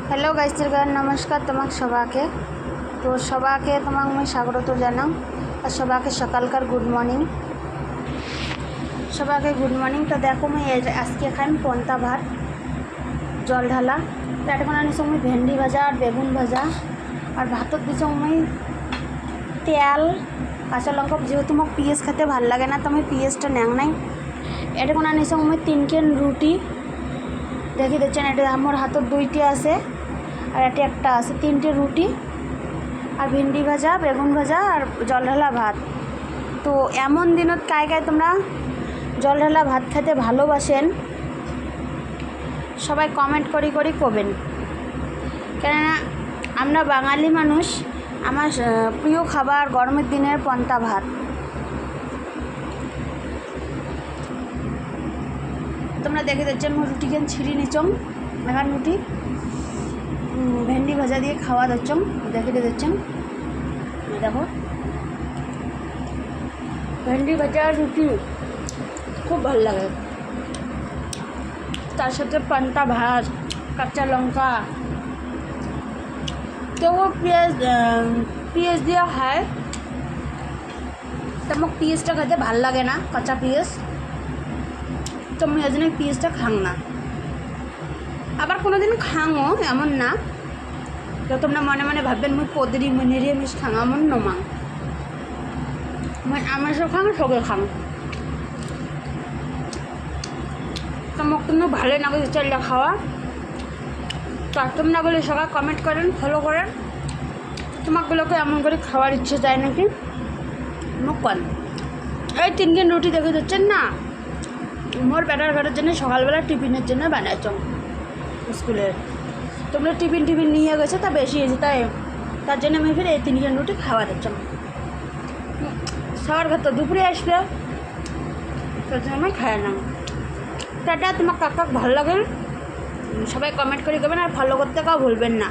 Hello guys नमस्कार तुम्हाक सबाके तो सबाके तुम्हाक मैं स्वागत जानाम और सबाके सकालकार गुड मर्निंग सबाके गुड मर्निंग। तो देखो मैं आज के खाई पन्ता भात जल ढाला तो एटुकु आनी मैं भेंडी भाजा और बेगुन भाजा और भात दिस मैं तेल काँचा लंका जेहेतु मोक पियाज खाते भाल लागे ना तो मैं पियाजटा नेंग नाई एटुकु आनी मैं 3 केन रुटी देखी दिच्छेन एटा आमार हाथत 2टी आछे और एटी एकटा आछे 3टे रुटी और भिंडी भाजा बेगुन भाजा और जल ढाला भात। तो एमन दिनत काय काय तोमरा जल ढाला भात खेते भालोबासेन सबाई कमेंट करी करी कबेन केनना आमरा बांगाली मानुष आमार प्रिय खाबार गरमेर दिनेर पन्ता भात। তোমরা দেখে দিচ্ছ আমি রুটি কেন ছিঁড়ি নিচম এখন রুটি ভেন্ডি ভাজা দিয়ে খাওয়া দিচ্ছম দেখে দিচ্ছেন দেখো ভেন্ডি ভাজা রুটি খুব ভালো লাগে তার সাথে পান্তা ভাত কাঁচা লঙ্কা তো পেঁয়াজ দিয়া খায় তো মোক পেঁয়াজটা খেতে ভাল লাগে না কাঁচা পেঁয়াজ तो मैं आज पियाजटा खांग ना आबार कोनो दिन खांगो एमन ना तो तुम्हारा मने मने भाबेन मैं पदरी मैं निरामिष खांग एमन नमा मैं आमिषो खांग सबे खांग तो मोक तो भालो ना चाइले खावा तो तुम्हारा बोले सबाई कमेंट करें फलो करें तुम्हारे एमन कर खावार इच्छा जाए ना कि मोक कन 3 केन रुटी देखे दिच्छेन ना मोर बेटार घरेर जन्य सकाल बेला टिफिनेर जन्य बानाइछाम स्कूलेर तोमरा टिफिन निये गेछे ता बेशी हयेछे ताई तार जन्य मैं फिर 3 केन रुटी खावा दिच्छाम सबार भात तो दुपुरे आसबे तार जन्य मैं खाई ना टाटा। तुम्हार काक काक भालो लागे सबाई कमेंट करे देবেন আর ফলো করতে কাউ ভুলবেন না।